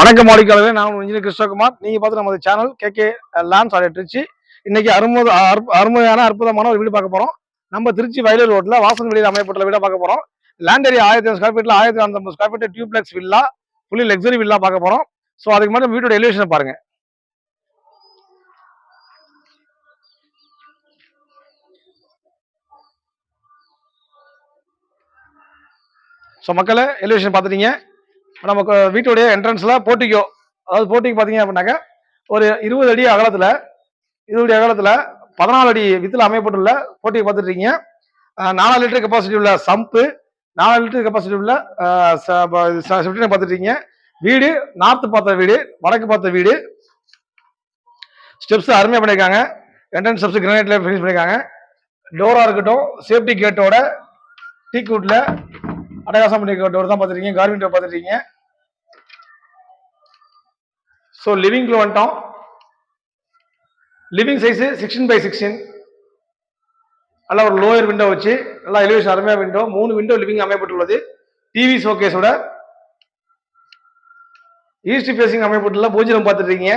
வணக்கம் மாடிக்காளர்களே, நான் இன்ஜினியர் கிருஷ்ணகுமார். நீங்க பார்த்து நமது channel KK lands at Trichy. இன்னைக்கு அருமையான அற்புதமான ஒரு வீடு பார்க்க போறோம். நம்ம திருச்சி வயலூர் ரோட்ல வாசன் வெளியில் அமையப்பட்டுள்ள வீடா பார்க்க போறோம். லேண்ட் ஏரியா 1500 ஸ்கொயர் ஃபீட்ல 1450 square feet duplex villa, fully luxury villa பார்க்க போறோம். ஸோ அதுக்கு மட்டும் வீட்டோட எலிவேஷனை பாருங்க. ஸோ மக்களே, எலிவேஷன் பார்த்துட்டீங்க. நமக்கு வீட்டுடைய என்ட்ரன்ஸ்ல போர்ட்டிகோ, அதாவது போர்ட்டிக்கு பார்த்தீங்க அப்படின்னாக்க ஒரு 20 அடி அகலத்துல 14 அடி வித்தில் அமையப்பட்டுள்ள போர்ட்டிக்கு பார்த்துட்டீங்க. 4 லிட்டர் கெப்பாசிட்டி உள்ள சம்பு, 4 லிட்டர் கெப்பாசிட்டி உள்ள பார்த்துட்டீங்க. வீடு நார்த்து பார்த்த வீடு, வடக்கு பார்த்த வீடு. ஸ்டெப்ஸ் அருமையா பண்ணியிருக்காங்க. என்ட்ரன்ஸ் ஸ்டெப்ஸ் கிரானைட்ல ஃபினிஷ் பண்ணியிருக்காங்க. டோரா இருக்கட்டும், சேஃப்டி கேட்டோட டீக் வுட்ல அட்டகாசம் பண்ணியிருக்க டோர் தான் பார்த்துருக்கீங்க. கார்மெண்ட் டோர் பார்த்துருக்கீங்க. ஸோ லிவிங்ல வந்துட்டோம். Living size 16x16. நல்லா ஒரு லோயர் விண்டோ வச்சு நல்லா எலிவேஷன் அருமையா விண்டோ. 3 விண்டோ லிவிங் அமையப்பட்டுள்ளது. டிவி ஷோகேஸோட ஈஸ்ட் ஃபேசிங் அமையப்பட்டுள்ள பூஜை ரூம் பார்த்துருக்கீங்க.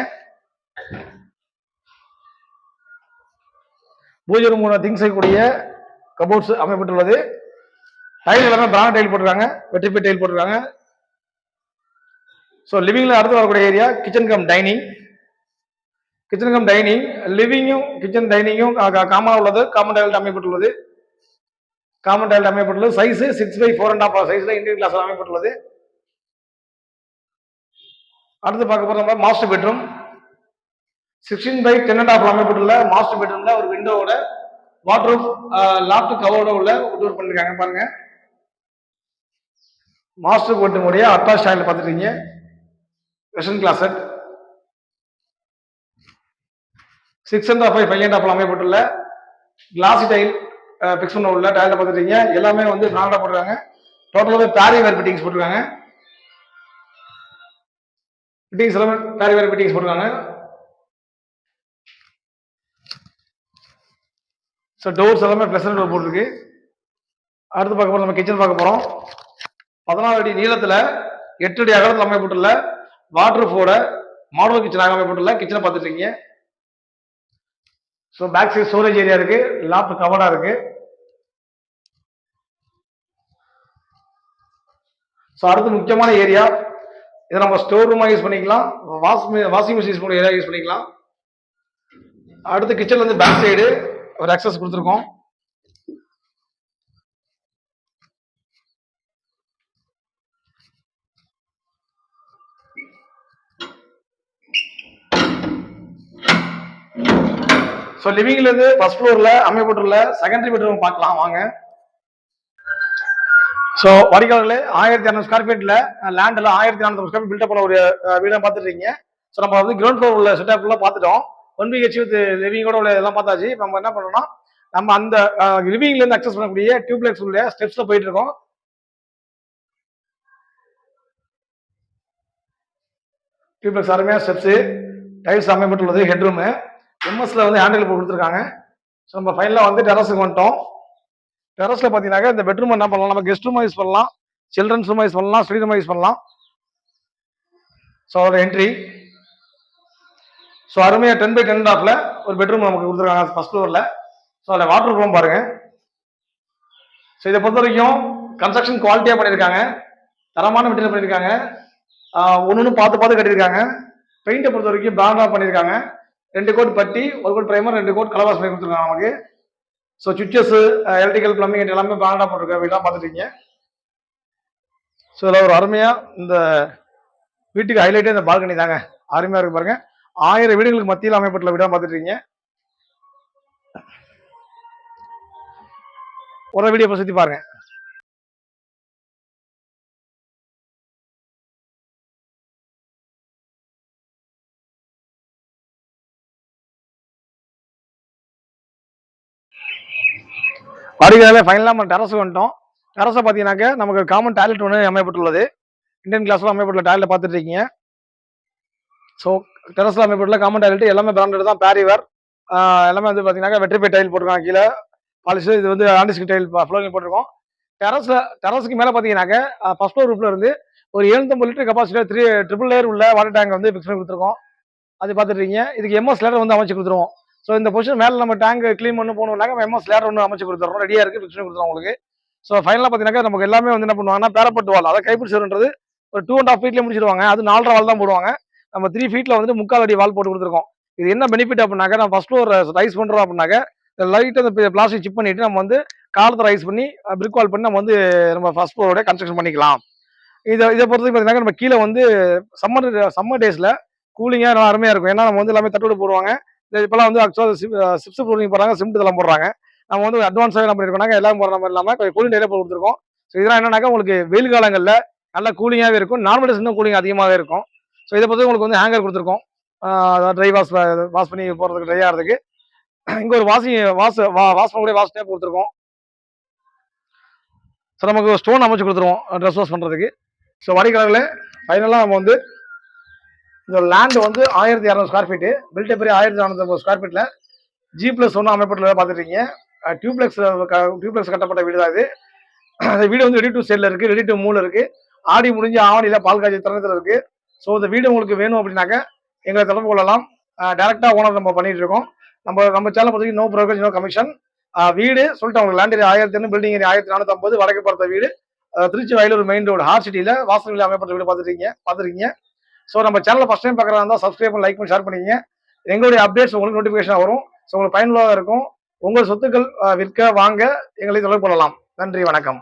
பூஜை ரூம் திங்ஸ் செய்யக்கூடிய கபோர்ட்ஸ் அமையப்பட்டுள்ளது. டைல் எல்லாமே பிராண்ட் டைல் போட்டிருக்காங்க, வெற்றிப்பை டைல் போட்டிருக்காங்க. ஸோ லிவிங்ல அடுத்து வரக்கூடிய ஏரியா கிச்சன் கம் டைனிங். லிவிங்கும் கிச்சன் டைனிங்கும் காமனா உள்ளது. Common tail அமையப்பட்டுள்ளது. சைஸ் 6x4.5 சைஸ்ல இந்தியன் கிளாஸ் அமையப்பட்டுள்ளது. அடுத்து பார்க்க போற மாஸ்டர் பெட்ரூம். 16x10.5 அமையப்பட்டுள்ள மாஸ்டர் பெட்ரூம்ல ஒரு விண்டோவோட வாட்ரூப், லாப்ட் கவரோட உள்ள டோர் பண்ணிருக்காங்க பாருங்க. மாஸ்டர் பெட்ரூம் அட்டாச் டாய்லெட் பார்த்துட்டீங்க. வெஸ்டர்ன் கிளாசட் 6.5 5.5 அமையப்பட்டுள்ள கிளாசி டைல் பிக்ஸ் பண்ண உள்ள டைல பார்த்துட்டீங்க. எல்லாமே பிராண்டா போட்டுருக்காங்க. டோட்டலாவே பேரிவேர் ஃபிட்டிங்ஸ் போட்டுருக்காங்க. எல்லாமே பேரிவேர் ஃபிட்டிங்ஸ் போட்டுருக்காங்க. ஸோ டோர்ஸ் எல்லாமே பிளசன்ட் டோர் போட்டிருக்கு. அடுத்து பார்க்க போறோம், நம்ம கிச்சன் பார்க்க போறோம். 14 அடி நீளத்துல 8 அடி அகலத்தில் அமையப்பட்டுள்ள வாட்டர்ஃபோட மாடல் கிச்சனாக அமையப்பட்டுள்ள கிச்சனை பார்த்துட்டு இருக்கீங்க. So back side storage area இருக்கு, லாப்ட் கவர்டா இருக்கு. ஸோ அடுத்து முக்கியமான ஏரியா, இதை நம்ம ஸ்டோர் ரூமா யூஸ் பண்ணிக்கலாம், வாஷிங் மிஷின் யூஸ் பண்ணி ஏரியா யூஸ் பண்ணிக்கலாம். அடுத்து கிச்சன்ல பேக் சைடு ஒரு அக்சஸ் கொடுத்துருக்கோம். ஸோ லிவிங்ல இருந்து ஃபர்ஸ்ட் ஃப்ளோர்ல அமையப்பட்டுள்ள செகண்டரி பெட்ரூம் பார்க்கலாம் வாங்க. ஸோ வடிகாலங்களே 1200 ஸ்கொயர் ஃபீட்ல லேண்ட்ல 1400 ஸ்கொயர் ஃபீட் பில்டப் பண்ண ஒரு வீடை பார்த்துட்டு இருக்கீங்க. ஸோ நம்ம கிரவுண்ட் ஃப்ளோர் உள்ள செட்டப் எல்லாம் பார்த்துட்டோம். 1 BHK வித் லிவிங்கோட உள்ள எல்லாம் பார்த்தாச்சு. நம்ம என்ன பண்ணோம்னா, நம்ம அந்த லிவிங்ல இருந்து அக்சஸ் பண்ணக்கூடிய டியூப்ளெக்ஸ் உள்ள ஸ்டெப்ஸ்ல போயிட்டு இருக்கோம். டியூப்ளெக்ஸ் அருமையா ஸ்டெப்ஸ், டைல்ஸ் அமையப்பட்டுள்ளது. ஹெட்ரூம் எம்எஸ்ல ஹேண்டில் போட்டு கொடுத்துருக்காங்க. ஸோ நம்ம ஃபைனலாக டெரஸுக்கு வந்துட்டோம். டெரஸ்ல பார்த்தீங்கன்னா இந்த பெட்ரூம் என்ன பண்ணலாம், நம்ம கெஸ்ட் ரூமா யூஸ் பண்ணலாம், சில்ட்ரன்ஸ் ரூமா யூஸ் பண்ணலாம், ஸ்டடி ரூமா யூஸ் பண்ணலாம். ஸோ அதோட என்ட்ரி. ஸோ அருமையா 10x10.5 ஒரு பெட்ரூம் நமக்கு கொடுத்துருக்காங்க ஃபர்ஸ்ட் ஃப்ளோர்ல. ஸோ அதில் வாட்டர் ரூம் பாருங்க. ஸோ இதை பொறுத்த வரைக்கும் கன்ஸ்ட்ரக்ஷன் குவாலிட்டியா பண்ணியிருக்காங்க, தரமான மெட்டீரியல் பண்ணியிருக்காங்க, ஒன்று பார்த்து கட்டியிருக்காங்க. பெயிண்டை பொறுத்த வரைக்கும் பிராண்டா பண்ணியிருக்காங்க. 2 கோட் பட்டி, 1 கோட் பிரைமர், 2 கோட் கலவாஸ் பண்ணி கொடுத்துருக்காங்க நமக்கு. ஸோ சுவிச்சஸ், எலக்ட்ரிக்கல், பிளம்பிங் எல்லாமே பிராண்டா போட்டிருக்க வீடெல்லாம் பார்த்துட்டீங்க. ஸோ இதில் ஒரு அருமையா இந்த வீட்டுக்கு ஹைலைட்டே இந்த பால்கனி தாங்க, அருமையா இருக்கு பாருங்க. 1000 வீடுகளுக்கு மத்தியில் அமைப்பட்டுள்ள வீடா பார்த்துட்டீங்க. ஒரு வீடியோ சுத்தி பாருங்க. வடிகால ஃபைனலாக நம்ம டெரஸ் வந்துட்டோம். டெரஸை பார்த்தீங்கன்னாக்க நமக்கு காமன் டாய்லெட் ஒன்று அமையப்பட்டுள்ளது. இந்தியன் கிளாஸ்ல அமையப்பட்டுள்ள டாய்லெட் பார்த்துட்டு இருக்கீங்க. ஸோ டெரஸ்ல அமையப்பட்டுள்ள காமன் டாய்லெட் எல்லாமே பிராண்டட் தான். பேரிவேர் எல்லாமே பார்த்தீங்கன்னா வெற்றிப்பை டைல் போட்டிருக்காங்க. கீழே பாலிஷ், இது ஆண்டிஸ்க் டைல் ஃப்ளோரிங் போட்டிருக்கோம். டெரஸுக்கு மேலே பார்த்தீங்கன்னாக்க ஃபர்ஸ்ட் ஃப்ளோர் ரூப்ல இருந்து ஒரு 750 லிட்டர் கெப்பாசிட்டி 3 லேயர் உள்ள வாட்டர் டேங்க் வந்து ஃபிக்ஸ் பண்ணி கொடுத்துருக்கோம். அது பார்த்துருக்கீங்க. இதுக்கு எம்எஸ் லேடர் வந்து அமைச்சு கொடுத்துருவோம். ஸோ இந்த பொசிஷன் மேலே நம்ம டேங்க் க்ளீன் பண்ண போகணும்னாக்க எம்எஸ் லேடர் ஒன்று அமைச்சு கொடுத்துறோம். ரெடியாக இருக்குது, ஃபிக்ஸ் பண்ணி கொடுத்துருவோம் உங்களுக்கு. ஸோ ஃபைனலாக பார்த்தீங்கன்னா நமக்கு எல்லாமே வந்து என்ன பண்ணுவாங்கன்னா பேரப்பட் வால், அதாவது கைப்பிடி சுவர்ன்றது ஒரு 2.5 ஃபீட்லேயே முடிச்சிடுவாங்க. அது 4.5 வால் தான் போடுவாங்க. நம்ம 3 ஃபீட்டில் வந்து 3/4 அடி வால் போட்டு கொடுத்துருக்கோம். இது என்ன பெனிஃபிட் அப்படின்னாக்க, நம்ம ஃபர்ஸ்ட் ஃப்ளோர் ரைஸ் பண்ணுறோம் அப்படின்னாக்க லைட்டாக இந்த பிளாஸ்டிக் சிப் பண்ணிட்டு நம்ம வந்து காலத்தை ரைஸ் பண்ணி பிரிக் வால் பண்ணி நம்ம வந்து நம்ம ஃபர்ஸ்ட் ஃப்ளோரோட கன்ஸ்ட்ரக்ஷன் பண்ணிக்கலாம். இதை பொறுத்து பார்த்தீங்கன்னா நம்ம கீழே வந்து சம்மர் டேஸில் கூலிங்காக நல்லா அருமையாக இருக்கும். ஏன்னா நம்ம வந்து எல்லாமே தட்டோடு போடுவாங்க. இப்போலாம் வந்து ஆக்சுவலாக சிப்ஸ் போடுறீங்க போடுறாங்க, சிமெண்ட் இதெல்லாம் போடுறாங்க. நம்ம வந்து அட்வான்ஸாக என்ன பண்ணிருக்கோம்னா எல்லாம் போடுற மாதிரி இல்லாமல் கூலிங் டேலே போட்டு கொடுத்துருக்கோம். ஸோ இதெல்லாம் என்னன்னாக்கா உங்களுக்கு வெயில் காலங்களில் நல்லா கூலிங்காகவே இருக்கும். நார்மல் டேஸ் இன்னும் கூலிங் அதிகமாகவே இருக்கும். ஸோ இதை பொறுத்து உங்களுக்கு வந்து ஹேங்கர் கொடுத்துருக்கோம். ட்ரை வாஷ் பண்ணி போகிறதுக்கு ட்ரை ஆகிறதுக்கு. இங்கே ஒரு வாஷ் பண்ணக்கூடிய வாஷ் டேப் கொடுத்துருக்கோம். ஸோ நமக்கு ஒரு ஸ்டோன் அமைச்சு கொடுத்துருவோம் ட்ரெஸ் வாஷ் பண்ணுறதுக்கு. ஸோ வாடிக்கையாளர்களே, ஃபைனலாக நம்ம வந்து இந்த லேண்ட் வந்து 1200 ஸ்கொயர் ஃபீட்டு, பில்ட் பெரிய 1450 ஸ்கொயர் ஃபீட்டில் G+1 அமைப்பட்டுள்ளதை பார்த்துருக்கீங்க. டியூப்ளெக்ஸ் கட்டப்பட்ட வீடு தான் இது. அந்த வீடு வந்து ரெடி டு சேல்ல இருக்குது, ரெடி டு மூவ்ல இருக்குது. ஆடி முடிஞ்சு ஆவணியில் பால் காய்ச்சி தருணத்தில் இருக்குது. ஸோ இந்த வீடு உங்களுக்கு வேணும் அப்படின்னாக்க எங்களை தொடர்பு கொள்ளலாம். டேரெக்டாக ஓனர் நம்ம பண்ணிட்டு இருக்கோம். நம்ம சேனல் பொறுத்தவரைக்கும் நோ ப்ரோக்கரேஜ், நோ கமிஷன். வீடு சொல்லிட்டு உங்களுக்கு லேண்ட் ஏரியா 1001, பில்டிங் ஏரியா 1450, வடக்கு பார்த்த வீடு, Trichy Vayalur main road heart சிட்டியில் வாசல்களில் அமைப்பட்ட வீடு பார்த்துருக்கீங்க. ஸோ நம்ம சேனலில் ஃபஸ்ட் டைம் பார்க்குறதா இருந்தால் சப்ஸ்கிரைப் பண்ணி லைக் பண்ணி ஷேர் பண்ணிக்கிங்க. எங்களுடைய அப்டேட்ஸ் உங்களுக்கு நோட்டிஃபிகேஷன் வரும். ஸோ உங்களுக்கு பயனுள்ளதாக இருக்கும். உங்கள் சொத்துக்கள் விற்க வாங்க எங்களை தொடர்பு கொள்ளலாம். நன்றி, வணக்கம்.